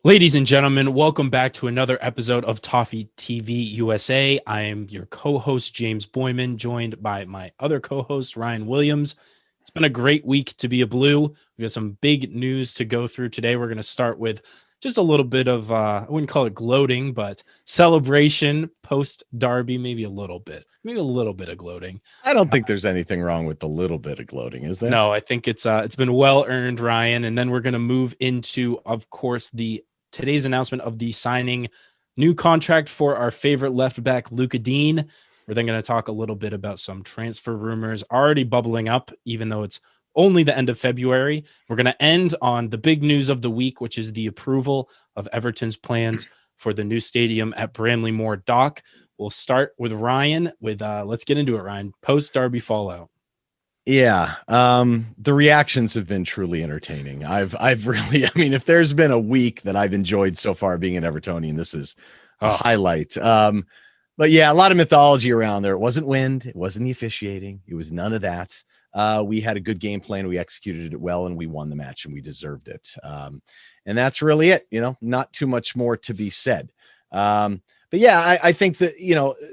Ladies and gentlemen, welcome back to another episode of Toffee TV USA. I am your co-host, James Boyman, joined by my other co-host, Ryan Williams. It's been a great week to be a Blue. We got some big news to go through today. We're going to start with just a little bit of, I wouldn't call it gloating, but celebration post-Derby, maybe a little bit of gloating. I don't think there's anything wrong with a little bit of gloating, is there? No, I think it's been well earned, Ryan. And then we're going to move into, of course, today's announcement of the signing new contract for our favorite left back, Luca Dean. We're then going to talk a little bit about some transfer rumors already bubbling up, even though it's only the end of February. We're going to end on the big news of the week, which is the approval of Everton's plans for the new stadium at Bramley Moore Dock. We'll start with Ryan let's get into it, Ryan. Post-Derby fallout. Yeah. The reactions have been truly entertaining. I've really, if there's been a week that I've enjoyed so far being an Evertonian, this is a highlight. But yeah, a lot of mythology around there. It wasn't wind. It wasn't the officiating. It was none of that. We had a good game plan. We executed it well and we won the match and we deserved it. And that's really it. Not too much more to be said. But yeah, I think that,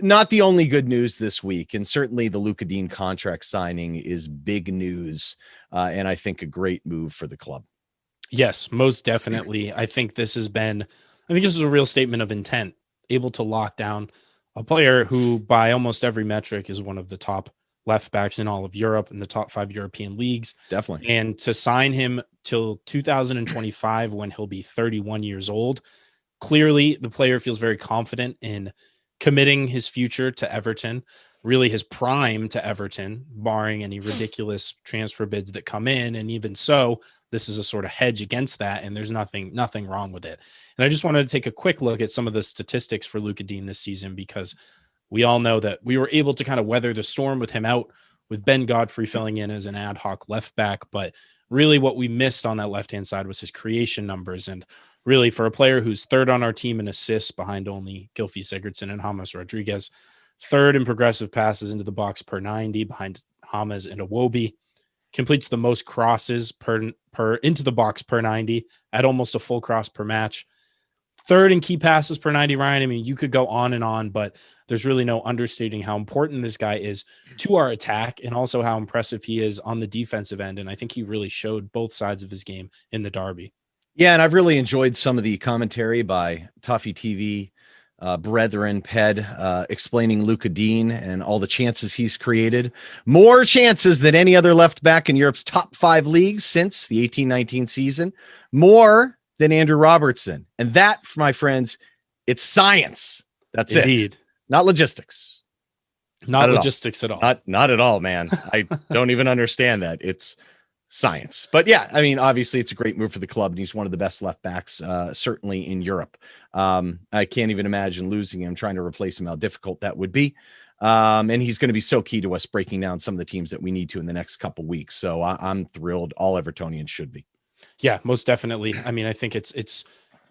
not the only good news this week, and certainly the Luca Dean contract signing is big news. And I think a great move for the club. Yes, most definitely. I think this is a real statement of intent, able to lock down a player who by almost every metric is one of the top left backs in all of Europe and the top 5 European leagues. Definitely. And to sign him till 2025 when he'll be 31 years old. Clearly, the player feels very confident in committing his future to Everton, really his prime to Everton, barring any ridiculous transfer bids that come in. And even so, this is a sort of hedge against that, and there's nothing wrong with it. And I just wanted to take a quick look at some of the statistics for Luca Dean this season, because we all know that we were able to kind of weather the storm with him out, with Ben Godfrey filling in as an ad hoc left back. But really what we missed on that left-hand side was his creation numbers. And really, for a player who's third on our team in assists behind only Gylfi Sigurdsson and James Rodriguez, third in progressive passes into the box per 90 behind James and Iwobi, completes the most crosses per into the box per 90 at almost a full cross per match. Third in key passes per 90, Ryan. You could go on, but there's really no understating how important this guy is to our attack and also how impressive he is on the defensive end. And I think he really showed both sides of his game in the Derby. Yeah, and I've really enjoyed some of the commentary by Toffee TV brethren, Ped, explaining Luca Dean and all the chances he's created. More chances than any other left back in Europe's top 5 leagues since the 18-19 season. More than Andrew Robertson. And that, my friends, it's science. That's Indeed. It. Not logistics. Not logistics at all. Not at all, man. I don't even understand that. It's science. But yeah, obviously it's a great move for the club, and he's one of the best left backs, certainly in Europe. I can't even imagine losing him, trying to replace him, how difficult that would be. And he's going to be so key to us breaking down some of the teams that we need to in the next couple weeks. So I'm thrilled. All Evertonians should be. Yeah, most definitely. I think it's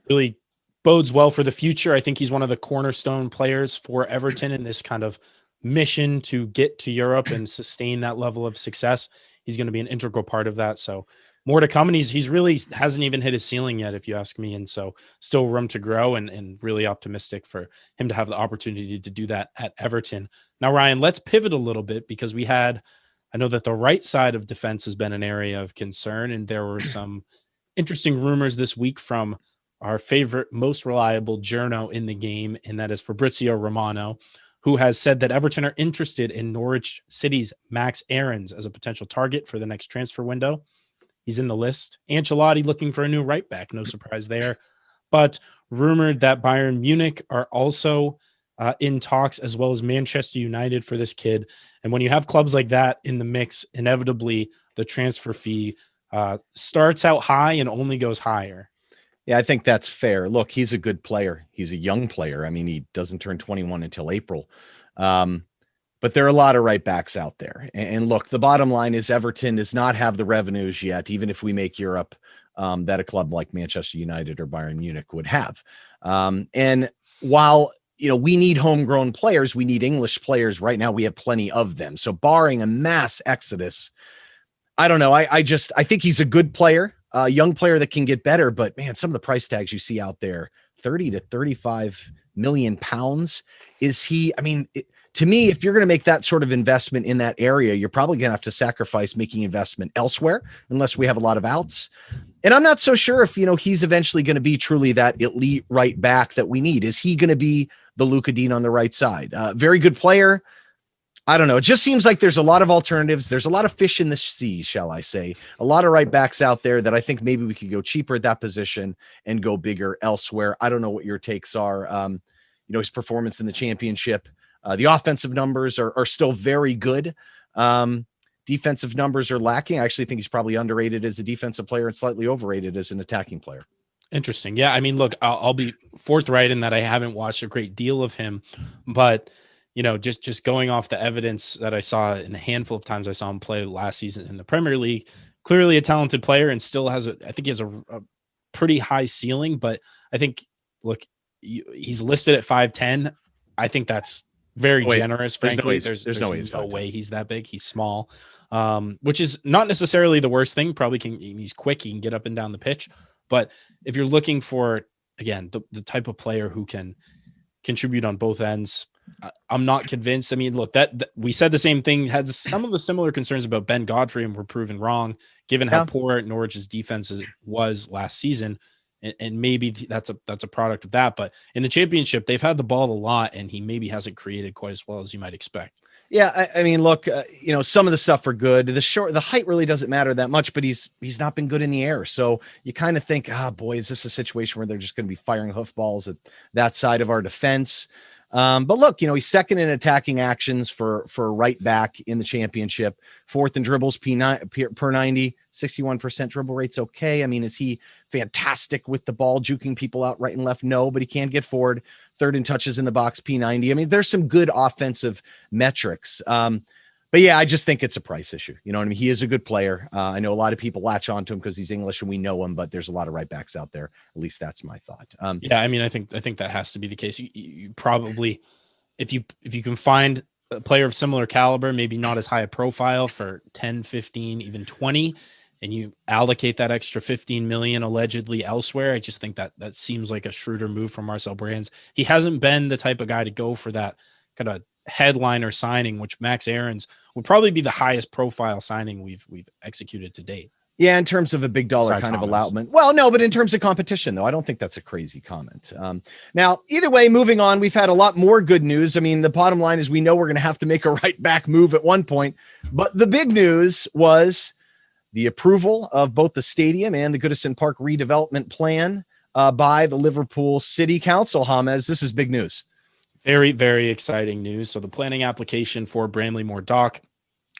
really bodes well for the future. I think he's one of the cornerstone players for Everton in this kind of mission to get to Europe and sustain that level of success. He's going to be an integral part of that. So more to come. And he's really hasn't even hit his ceiling yet, if you ask me. And so still room to grow, and really optimistic for him to have the opportunity to do that at Everton. Now, Ryan, let's pivot a little bit, because I know that the right side of defense has been an area of concern, and there were some interesting rumors this week from our favorite, most reliable journo in the game, and that is Fabrizio Romano, who has said that Everton are interested in Norwich City's Max Aarons as a potential target for the next transfer window. He's in the list. Ancelotti looking for a new right back. No surprise there. But rumored that Bayern Munich are also in talks, as well as Manchester United, for this kid. And when you have clubs like that in the mix, inevitably the transfer fee starts out high and only goes higher. Yeah, I think that's fair. Look, he's a good player. He's a young player. He doesn't turn 21 until April. But there are a lot of right backs out there. And look, the bottom line is Everton does not have the revenues yet, even if we make Europe, that a club like Manchester United or Bayern Munich would have. And while, we need homegrown players, we need English players right now. We have plenty of them. So barring a mass exodus, I don't know. I think he's a good player. a young player that can get better. But man, some of the price tags you see out there, 30 to 35 million pounds. Is he, I mean, to me, if you're going to make that sort of investment in that area, you're probably going to have to sacrifice making investment elsewhere, unless we have a lot of outs. And I'm not so sure if, he's eventually going to be truly that elite right back that we need. Is he going to be the Luka Dean on the right side? Very good player. I don't know. It just seems like there's a lot of alternatives. There's a lot of fish in the sea, shall I say. A lot of right backs out there that I think maybe we could go cheaper at that position and go bigger elsewhere. I don't know what your takes are. His performance in the championship. The offensive numbers are still very good. Defensive numbers are lacking. I actually think he's probably underrated as a defensive player and slightly overrated as an attacking player. Interesting. Yeah. I mean, look, I'll be forthright in that I haven't watched a great deal of him, but just going off the evidence that I saw in a handful of times I saw him play last season in the Premier League, clearly a talented player and still I think he has a pretty high ceiling, but I think, look, he's listed at 5'10". I think that's very generous. Frankly, there's no way he's that big. He's small, which is not necessarily the worst thing. Probably he's quick. He can get up and down the pitch. But if you're looking for, again, the type of player who can contribute on both ends, I'm not convinced. I mean, look, that we said the same thing, had some of the similar concerns about Ben Godfrey and were proven wrong, given how poor Norwich's defense was last season. And maybe that's a product of that. But in the championship, they've had the ball a lot, and he maybe hasn't created quite as well as you might expect. Yeah, I mean, look, some of the stuff are good. The height really doesn't matter that much, but he's not been good in the air. So you kind of think, boy, is this a situation where they're just going to be firing hoofballs at that side of our defense? But look, he's second in attacking actions for right back in the championship, fourth in dribbles per 90, 61% dribble rate's okay. I mean, is he fantastic with the ball, juking people out right and left? No, but he can get forward. Third in touches in the box, P90. I mean, there's some good offensive metrics. But yeah, I just think it's a price issue. You know what I mean? He is a good player. I know a lot of people latch onto him because he's English and we know him, but there's a lot of right backs out there. At least that's my thought. Yeah, I mean, I think that has to be the case. You probably, if you can find a player of similar caliber, maybe not as high a profile for 10, 15, even 20, and you allocate that extra 15 million allegedly elsewhere, I just think that seems like a shrewder move from Marcel Brands. He hasn't been the type of guy to go for that kind of headliner signing, which Max Aarons would probably be the highest profile signing we've executed to date. Yeah, in terms of a big dollar kind of allotment. Well, no, but in terms of competition, though, I don't think that's a crazy comment. Now, either way, moving on, we've had a lot more good news. I mean, the bottom line is we know we're going to have to make a right back move at one point. But the big news was the approval of both the stadium and the Goodison Park redevelopment plan by the Liverpool City Council. James, this is big news. Very, very exciting news. So the planning application for Bramley Moore Dock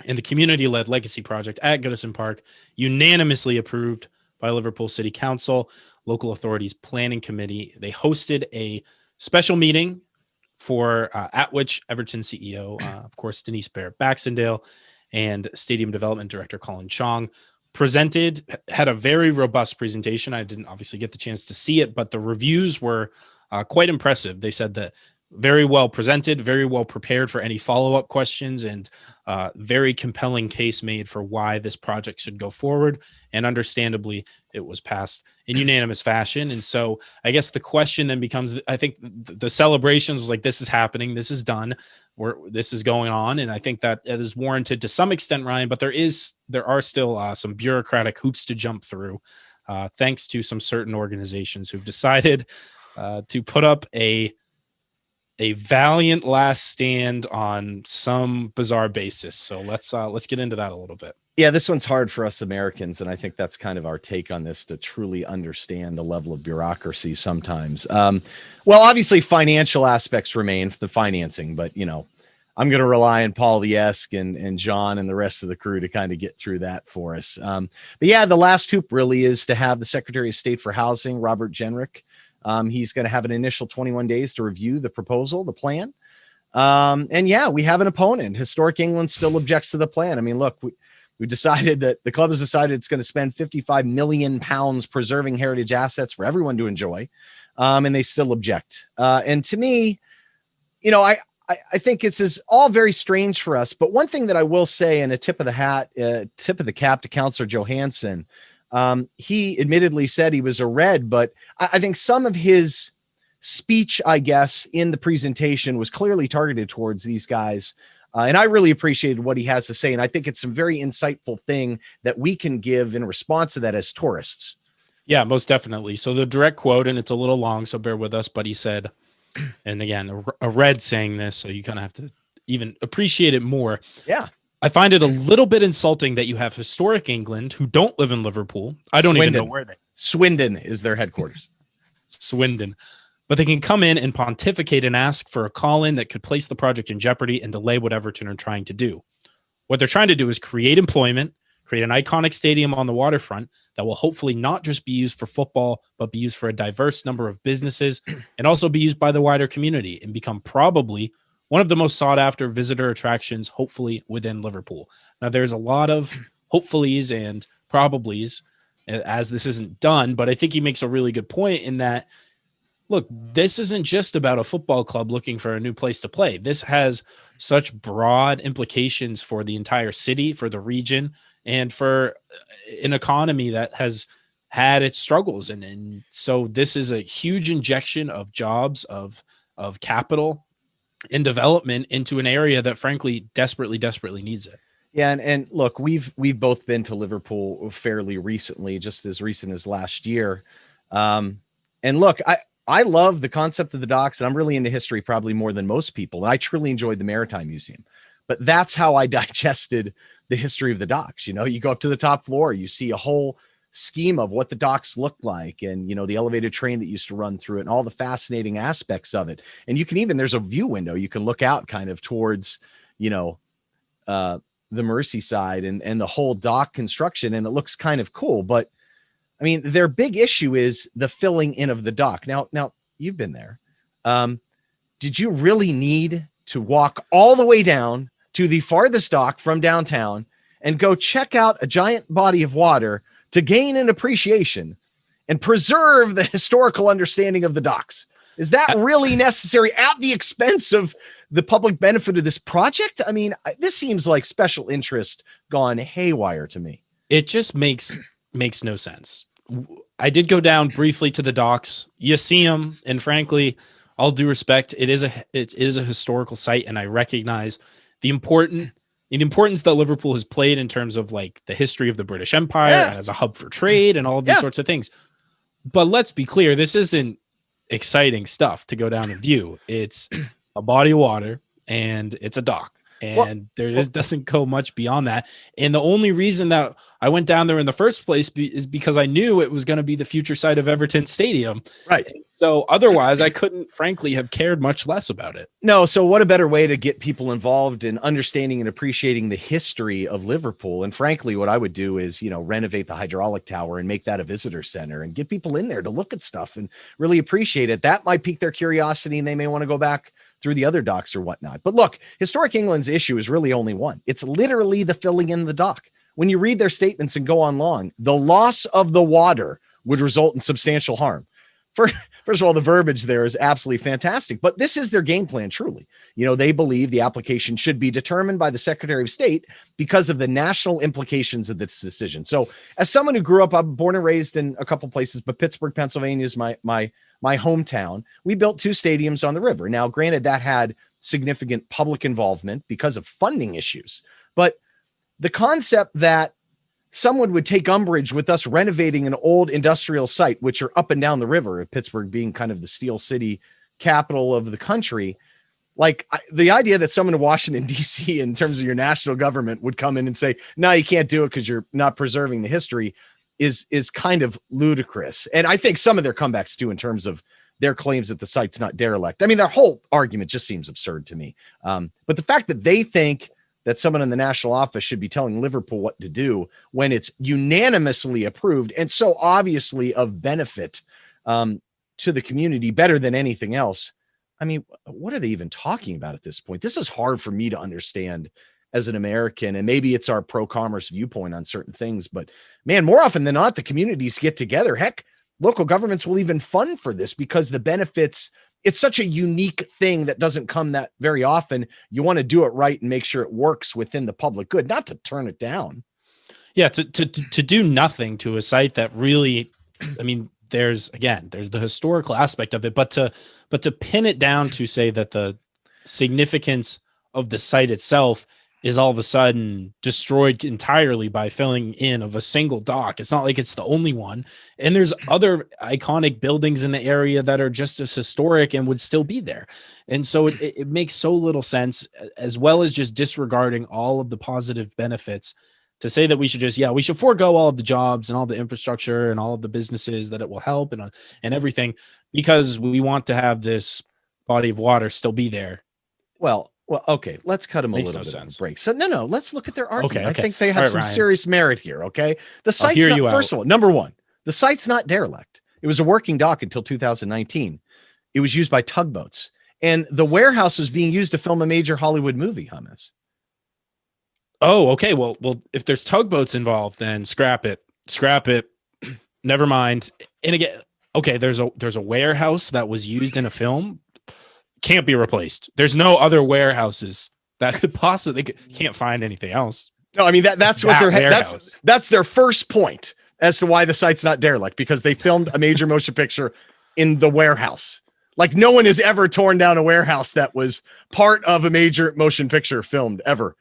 and the community-led legacy project at Goodison Park unanimously approved by Liverpool City Council, local authorities planning committee. They hosted a special meeting for at which Everton CEO, of course, Denise Barrett-Baxendale, and Stadium Development Director Colin Chong had a very robust presentation. I didn't obviously get the chance to see it, but the reviews were quite impressive. They said that very well presented, very well prepared for any follow-up questions, and very compelling case made for why this project should go forward. And understandably, it was passed in unanimous fashion. And so I guess the question then becomes, I think the celebrations was like, this is happening, this is done, this is going on. And I think that it is warranted to some extent, Ryan, but there are still some bureaucratic hoops to jump through, thanks to some certain organizations who've decided to put up a valiant last stand on some bizarre basis. So let's get into that a little bit. Yeah, this one's hard for us Americans, and I think that's kind of our take on this, to truly understand the level of bureaucracy sometimes. Well, obviously financial aspects remain, the financing, but I'm going to rely on Paul Liesk and John and the rest of the crew to kind of get through that for us. But yeah, the last hoop really is to have the Secretary of State for Housing, Robert Jenrick. He's going to have an initial 21 days to review the proposal, the plan. And yeah, we have an opponent. Historic England still objects to the plan. I mean, look, we decided that the club has decided it's going to spend 55 million pounds preserving heritage assets for everyone to enjoy. And they still object. And to me, I think it's all very strange for us. But one thing that I will say, and a tip of the cap to Councillor Johansson, He admittedly said he was a Red, but I think some of his speech, I guess, in the presentation was clearly targeted towards these guys. And I really appreciated what he has to say. And I think it's some very insightful thing that we can give in response to that as tourists. Yeah, most definitely. So the direct quote, and it's a little long, so bear with us, but he said, and again, a Red saying this, so you kind of have to even appreciate it more. Yeah. I find it a little bit insulting that you have historic England who don't live in Liverpool. I don't even know where they. Swindon is their headquarters. Swindon. But they can come in and pontificate and ask for a call-in that could place the project in jeopardy and delay what Everton are trying to do. What they're trying to do is create employment, create an iconic stadium on the waterfront that will hopefully not just be used for football, but be used for a diverse number of businesses and also be used by the wider community and become probably one of the most sought-after visitor attractions, hopefully, within Liverpool. Now, there's a lot of hopefullys and probablys as this isn't done, but I think he makes a really good point in that, look, this isn't just about a football club looking for a new place to play. This has such broad implications for the entire city, for the region, and for an economy that has had its struggles. And so this is a huge injection of jobs, of capital and development into an area that frankly desperately needs it. Yeah, and look, we've both been to Liverpool fairly recently, just as recent as last year. And look, I love the concept of the docks, and I'm really into history probably more than most people. And I truly enjoyed the Maritime Museum. But that's how I digested the history of the docks. You know, you go up to the top floor, you see a whole scheme of what the docks look like, and, you know, the elevated train that used to run through it and all the fascinating aspects of it. And you can even, there's a view window, you can look out kind of towards, you know, the Merseyside and the whole dock construction, and it looks kind of cool. But I mean, their big issue is the filling in of the dock. Now you've been there. Did you really need to walk all the way down to the farthest dock from downtown and go check out a giant body of water to gain an appreciation and preserve the historical understanding of the docks? Is that really necessary at the expense of the public benefit of this project? I mean, this seems like special interest gone haywire to me. It just makes no sense. I did go down briefly to the docks. You see them, and frankly, all due respect, it is a historical site, and I recognize the importance that Liverpool has played in terms of like the history of the British Empire as a hub for trade and all of these sorts of things. But let's be clear, this isn't exciting stuff to go down and view. It's a body of water and it's a dock. And there just doesn't go much beyond that. And the only reason that I went down there in the first place is because I knew it was going to be the future site of Everton Stadium. Right. So otherwise, I couldn't, frankly, have cared much less about it. No. So what a better way to get people involved in understanding and appreciating the history of Liverpool. And frankly, what I would do is, you know, renovate the hydraulic tower and make that a visitor center and get people in there to look at stuff and really appreciate it. That might pique their curiosity and they may want to go back through the other docks or whatnot. But look, Historic England's issue is really only one. It's literally the filling in the dock. When you read their statements and go on long, the loss of the water would result in substantial harm. First of all, the verbiage there is absolutely fantastic, but this is their game plan, truly. You know, they believe the application should be determined by the Secretary of State because of the national implications of this decision. So as someone who grew up, I'm born and raised in a couple places, but Pittsburgh, Pennsylvania is my hometown. We built 2 stadiums on the river. Now, granted, that had significant public involvement because of funding issues, but the concept that someone would take umbrage with us renovating an old industrial site, which are up and down the river, Pittsburgh being kind of the steel city capital of the country, like the idea that someone in Washington, D.C., in terms of your national government, would come in and say, no, you can't do it because you're not preserving the history is kind of ludicrous. And I think some of their comebacks too, in terms of their claims that the site's not derelict. I mean, their whole argument just seems absurd to me. But the fact that they think that someone in the national office should be telling Liverpool what to do when it's unanimously approved and so obviously of benefit to the community better than anything else. I mean, what are they even talking about at this point? This is hard for me to understand as an American, and maybe it's our pro-commerce viewpoint on certain things, but man, more often than not, the communities get together. Heck, local governments will even fund for this because the benefits, it's such a unique thing that doesn't come that very often. You want to do it right and make sure it works within the public good, not to turn it down. Yeah, to do nothing to a site that really, I mean, there's the historical aspect of it, but to pin it down to say that the significance of the site itself is all of a sudden destroyed entirely by filling in of a single dock. It's not like it's the only one. And there's other iconic buildings in the area that are just as historic and would still be there. And so it makes so little sense, as well as just disregarding all of the positive benefits, to say that we should just, we should forego all of the jobs and all the infrastructure and all of the businesses that it will help and everything, because we want to have this body of water still be there. Well, okay. Let's cut them a little bit of a break. So no, let's look at their argument. Okay. I think they have some serious merit here. Okay. The site's first of all, number one, the site's not derelict. It was a working dock until 2019. It was used by tugboats, and the warehouse was being used to film a major Hollywood movie, Hummus. Oh, okay. Well, if there's tugboats involved, then scrap it. Never mind. And again, okay, there's a warehouse that was used in a film. Can't be replaced. There's no other warehouses that could possibly, can't find anything else. No, I mean that's what that's their first point as to why the site's not derelict, because they filmed a major motion picture in the warehouse. Like, no one has ever torn down a warehouse that was part of a major motion picture filmed ever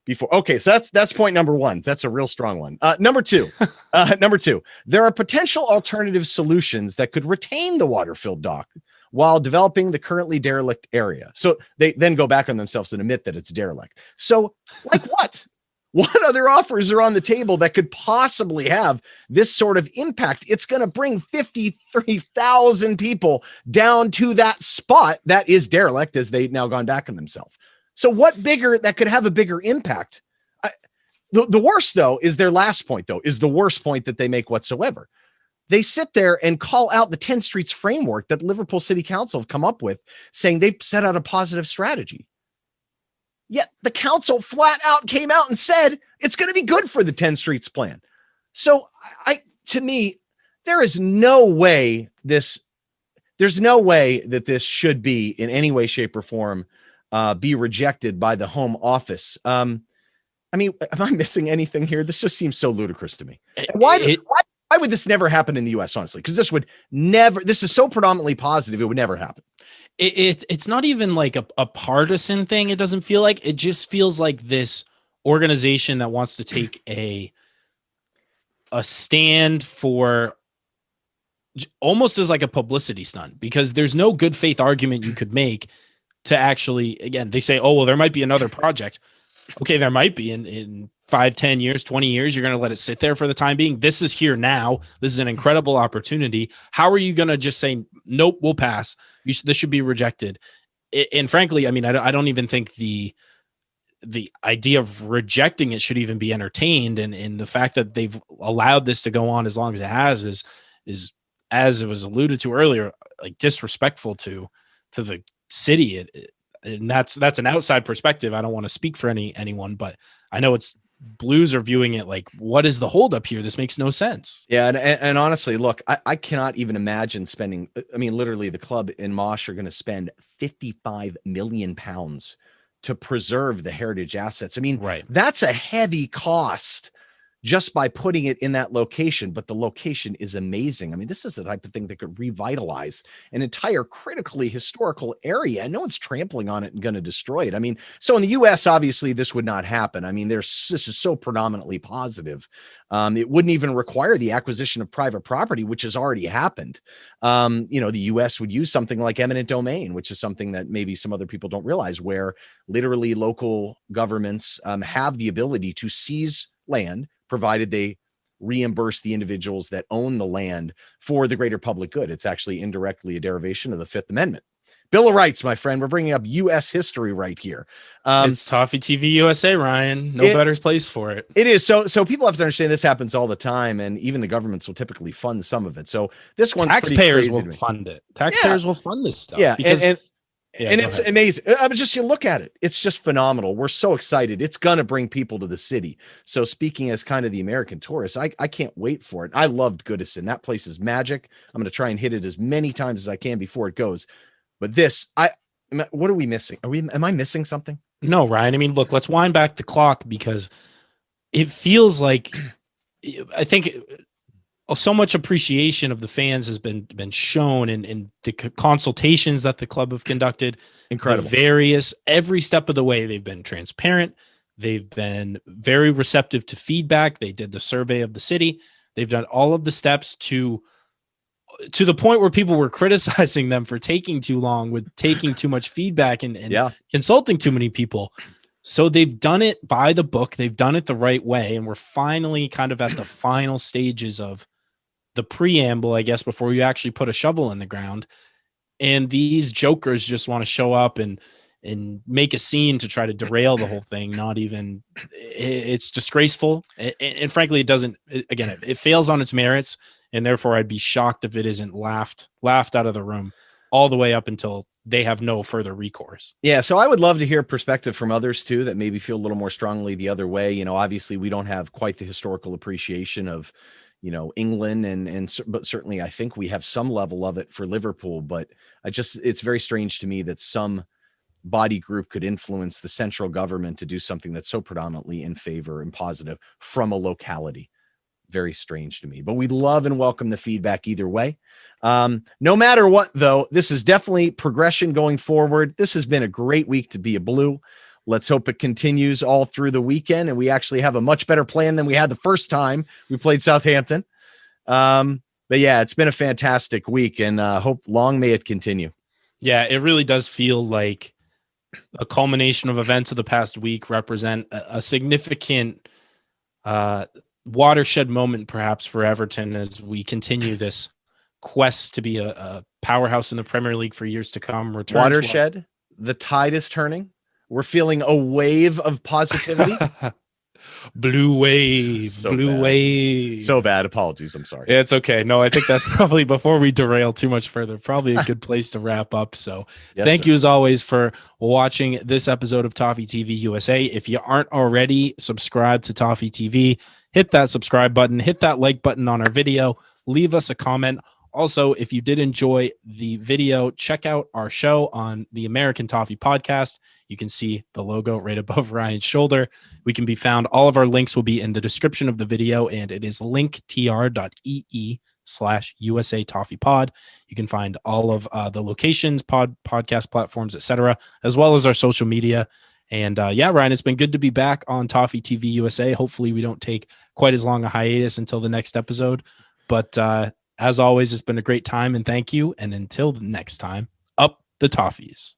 before. Okay, so that's point number one. That's a real strong one. Number two, there are potential alternative solutions that could retain the water-filled dock while developing the currently derelict area. So they then go back on themselves and admit that it's derelict. So, like what? What other offers are on the table that could possibly have this sort of impact? It's going to bring 53,000 people down to that spot that is derelict, as they've now gone back on themselves. So what bigger that could have a bigger impact? The worst, though, is their last point, though, is the worst point that they make whatsoever. They sit there and call out the 10 Streets framework that Liverpool City Council have come up with, saying they've set out a positive strategy. Yet the council flat out came out and said it's going to be good for the 10 Streets plan. So to me, there's no way that this should be in any way, shape, or form be rejected by the Home Office. I mean, am I missing anything here? This just seems so ludicrous to me. And why would this never happen in the US, honestly? Because this is so predominantly positive, it would never happen. It's not even like a partisan thing. It doesn't feel like, it just feels like this organization that wants to take a stand for, almost as like a publicity stunt, because there's no good faith argument you could make to actually, again, they say, oh, well, there might be another project. Okay, there might be in 5, 10 years, 20 years, you're going to let it sit there for the time being. This is here now. This is an incredible opportunity. How are you going to just say, nope, we'll pass? This should be rejected. And frankly, I mean, I don't even think the idea of rejecting it should even be entertained. And the fact that they've allowed this to go on as long as it has is as it was alluded to earlier, like disrespectful to the city. And that's an outside perspective. I don't want to speak for anyone, but I know Blues are viewing it like, what is the holdup here? This makes no sense. Yeah. And honestly, look, I cannot even imagine spending, I mean, literally the club in Mosh are going to spend 55 million pounds to preserve the heritage assets. I mean, right. That's a heavy cost just by putting it in that location, but the location is amazing. I mean, this is the type of thing that could revitalize an entire critically historical area, and no one's trampling on it and going to destroy it. I mean, so in the US, obviously this would not happen. I mean, this is so predominantly positive. It wouldn't even require the acquisition of private property, which has already happened. The US would use something like eminent domain, which is something that maybe some other people don't realize, where literally local governments have the ability to seize land, provided they reimburse the individuals that own the land for the greater public good. It's actually indirectly a derivation of the Fifth Amendment. Bill of Rights, my friend. We're bringing up U.S. history right here. It's Toffee TV USA, Ryan. No better place for it. It is. So people have to understand this happens all the time, and even the governments will typically fund some of it. So this one's taxpayers will fund it. Taxpayers will fund this stuff. Yeah, and it's amazing. I mean, just you look at it. It's just phenomenal. We're so excited. It's going to bring people to the city. So speaking as kind of the American tourist, I can't wait for it. I loved Goodison. That place is magic. I'm going to try and hit it as many times as I can before it goes. But what are we missing? Am I missing something? No, Ryan. I mean, look, let's wind back the clock, because it feels like, I think so much appreciation of the fans has been shown in the consultations that the club have conducted. Incredible. Every step of the way, they've been transparent. They've been very receptive to feedback. They did the survey of the city. They've done all of the steps to the point where people were criticizing them for taking too long, with taking too much feedback and consulting too many people. So they've done it by the book. They've done it the right way. And we're finally kind of at the final stages of the preamble, I guess, before you actually put a shovel in the ground. And these jokers just want to show up and make a scene to try to derail the whole thing. Not even, it's disgraceful. And frankly, it fails on its merits. And therefore I'd be shocked if it isn't laughed out of the room all the way up until they have no further recourse. Yeah. So I would love to hear perspective from others too, that maybe feel a little more strongly the other way. You know, obviously we don't have quite the historical appreciation of, you know, England but certainly I think we have some level of it for Liverpool, but it's very strange to me that some body group could influence the central government to do something that's so predominantly in favor and positive from a locality. Very strange to me, but we love and welcome the feedback either way. No matter what, though, this is definitely progression going forward. This has been a great week to be a Blue. Let's hope it continues all through the weekend, and we actually have a much better plan than we had the first time we played Southampton. But yeah, it's been a fantastic week, and hope long may it continue. Yeah, it really does feel like a culmination of events of the past week represent a significant watershed moment, perhaps, for Everton as we continue this quest to be a powerhouse in the Premier League for years to come. Watershed, the tide is turning. We're feeling a wave of positivity. Blue wave, wave. So bad. Apologies. I'm sorry. It's okay. No, I think that's probably, before we derail too much further, probably a good place to wrap up. So thank you as always for watching this episode of Toffee TV USA. If you aren't already subscribed to Toffee TV, hit that subscribe button, hit that like button on our video, leave us a comment. Also, if you did enjoy the video, check out our show on the American Toffee podcast. You can see the logo right above Ryan's shoulder. We can be found. All of our links will be in the description of the video, and it is linktr.ee/USA Toffee Pod. You can find all of the locations, podcast platforms, etc., as well as our social media. And Ryan, it's been good to be back on Toffee TV USA. Hopefully we don't take quite as long a hiatus until the next episode. But as always, it's been a great time, and thank you. And until the next time, up the Toffees.